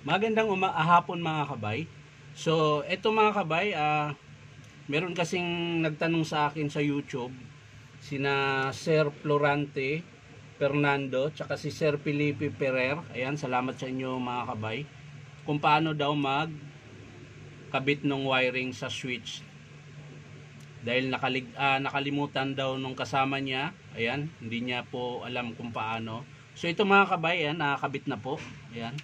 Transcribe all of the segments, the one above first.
Magandang hapon mga kabay. So, eto mga kabay, meron kasing nagtanong sa akin sa YouTube, sina Sir Florante Fernando, tsaka si Sir Felipe Ferrer. Ayan, salamat sa inyo mga kabay. Kung paano daw magkabit ng wiring sa switch. Dahil nakalimutan daw nung kasama niya. Ayan, hindi niya po alam kung paano. So, ito mga kabay, ayan, nakakabit na po. Ayan.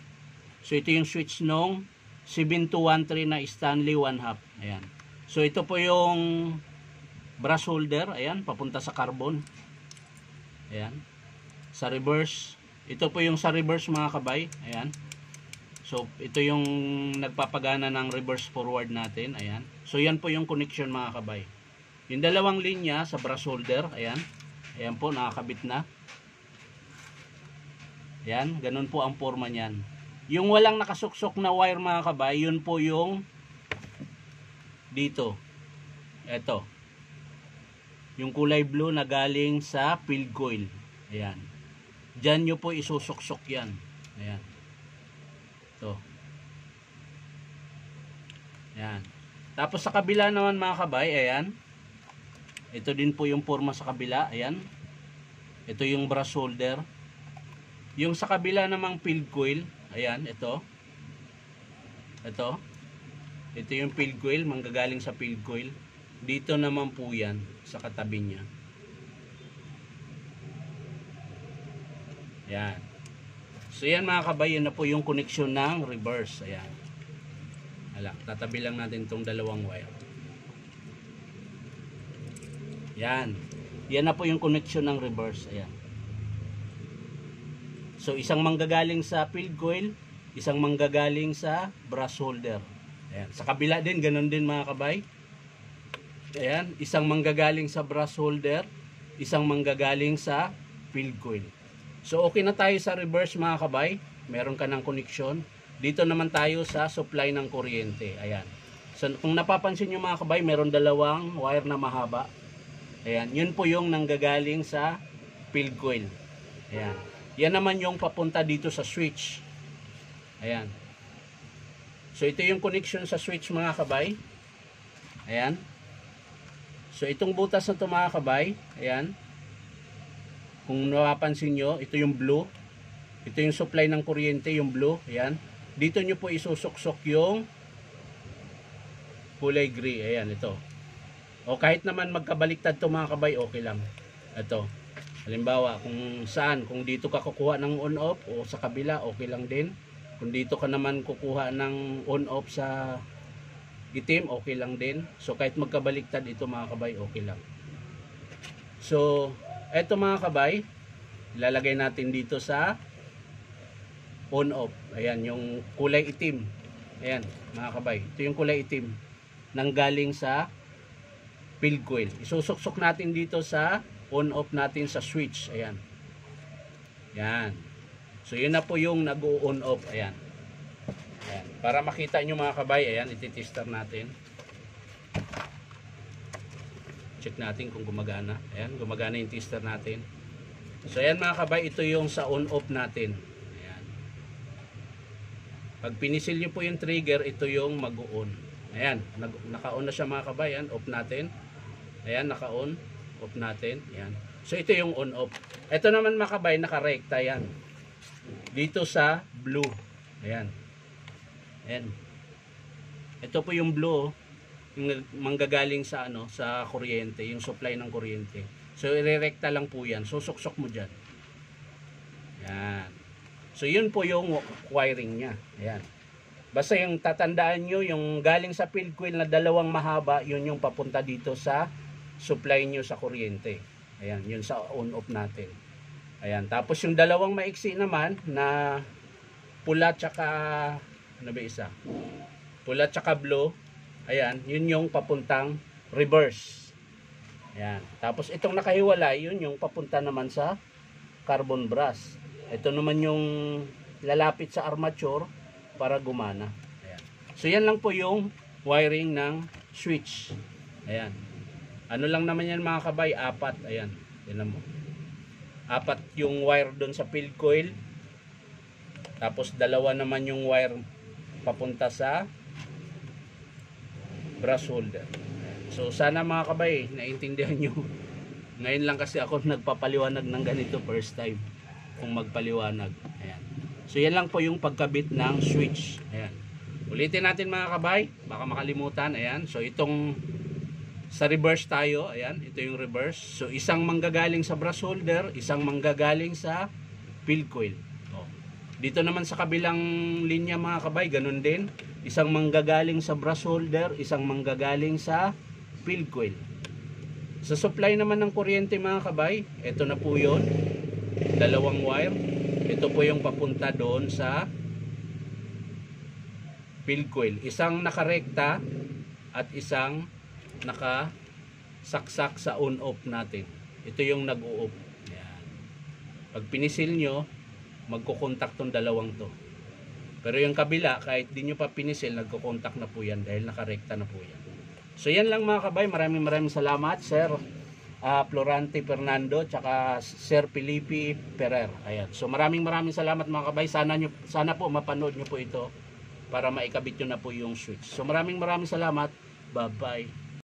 So ito yung switch nung 7213 na Stanley 1/2. Ayan. So ito po yung brush holder, ayan, papunta sa carbon. Ayan. Sa reverse, ito po yung sa reverse mga kabay, ayan. So ito yung nagpapagana ng reverse forward natin, ayan. So yan po yung connection mga kabay. Yung dalawang linya sa brush holder, ayan. Ayan po, nakakabit na. Ayan, ganun po ang forma niyan. Yung walang nakasuksok na wire mga kabay, yun po yung dito. Ito. Yung kulay blue na galing sa field coil. Ayan. Diyan nyo po isusuksok yan. Ayan. Ito. Ayan. Tapos sa kabila naman mga kabay, ayan. Ito din po yung forma sa kabila. Ayan. Ito yung brush holder. Yung sa kabila namang field coil, ayan, ito. Ito. Ito yung field coil, manggagaling sa field coil. Dito naman po yan, sa katabi niya. Ayan. So yan mga kabay, yun na po yung connection ng reverse. Ayan. Hala, tatabi lang natin itong dalawang wire. Yan. Yan na po yung connection ng reverse. Ayan. So isang manggagaling sa field coil, isang manggagaling sa brush holder. Ayan. Sa kabila din, ganun din mga kabay. Ayan. Isang manggagaling sa brush holder, isang manggagaling sa field coil. So okay na tayo sa reverse mga kabay. Meron ka ng connection. Dito naman tayo sa supply ng kuryente. Ayan. So kung napapansin nyo mga kabay, meron dalawang wire na mahaba. Ayan. Yun po yung nanggagaling sa field coil. Ayan. Yan naman yung papunta dito sa switch. Ayan. So ito yung connection sa switch mga kabay. Ayan. So itong butas na ito mga kabay. Ayan. Kung napapansin nyo, ito yung blue. Ito yung supply ng kuryente, yung blue. Ayan. Dito nyo po isusuksok yung kulay gray. Ayan, ito. O kahit naman magkabaliktad ito mga kabay, okay lang. Ito. Halimbawa, kung saan, kung dito ka kukuha ng on-off o sa kabila, okay lang din. Kung dito ka naman kukuha ng on-off sa itim, okay lang din. So, kahit magkabaliktad ito mga kabay, okay lang. So, eto mga kabay, ilalagay natin dito sa on-off. Ayan, yung kulay itim. Ayan, mga kabay. Ito yung kulay itim nanggaling sa field coil. Isusuksok natin dito sa on-off natin sa switch. Ayan. Yan. So, yun na po yung nag-on-off. Ayan. Ayan. Para makita nyo mga kabay, ayan, ititester natin. Check natin kung gumagana. Ayan, gumagana yung tester natin. So, ayan mga kabay, ito yung sa on-off natin. Ayan. Pag pinisil nyo po yung trigger, ito yung mag-on. Ayan. Naka-on na siya mga kabay. Ayan, off natin. Ayan, naka-on. Off natin. Yan. So ito yung on off. Ito naman makabay nakarekta yan. Dito sa blue. Ayan. Ayan. Ito po yung blue, yung manggagaling sa ano, sa kuryente, yung supply ng kuryente. So irerekta lang po yan. Susuksok mo diyan. Yan. So yun po yung wiring niya. Ayan. Basta yung tatandaan nyo, yung galing sa field coil na dalawang mahaba, yun yung papunta dito sa supply nyo sa kuryente. Ayan, yun sa on-off natin. Ayan, tapos yung dalawang maiksi naman na pula tsaka ano ba isa? Pula tsaka blue. Ayan, yun yung papuntang reverse. Ayan, tapos itong nakahiwalay, yun yung papunta naman sa carbon brush. Ito naman yung lalapit sa armature para gumana. Ayan. So yan lang po yung wiring ng switch. Ayan. Ano lang naman yan mga kabay, 4. Ayan, tinan mo. 4 yung wire doon sa field coil. Tapos dalawa naman yung wire papunta sa brush holder. So sana mga kabay, naintindihan nyo. Ngayon lang kasi ako nagpapaliwanag ng ganito, first time kung magpaliwanag. Ayan. So yan lang po yung pagkabit ng switch. Ayan. Ulitin natin mga kabay, baka makalimutan. Ayan. So itong sa reverse tayo, ayan, ito yung reverse. So isang manggagaling sa brush holder, isang manggagaling sa field coil. Oh. Dito naman sa kabilang linya mga kabay, ganun din. Isang manggagaling sa brush holder, isang manggagaling sa field coil. Sa supply naman ng kuryente mga kabay, ito na po yun. Dalawang wire. Ito po yung papunta doon sa field coil. Isang nakarekta at isang nakasaksak sa on-off natin. Ito yung nag-o-off. Yan. Pag pinisil nyo, magkukontak tong dalawang to. Pero yung kabila, kahit di nyo pa pinisil, nagkukontak na po yan dahil nakarekta na po yan. So yan lang mga kabay. Maraming salamat, Sir Florante Fernando tsaka Sir Felipe Ferrer. Ayan. So maraming salamat mga kabay. Sana po mapanood nyo po ito para maikabit nyo na po yung switch. So maraming salamat. Bye-bye.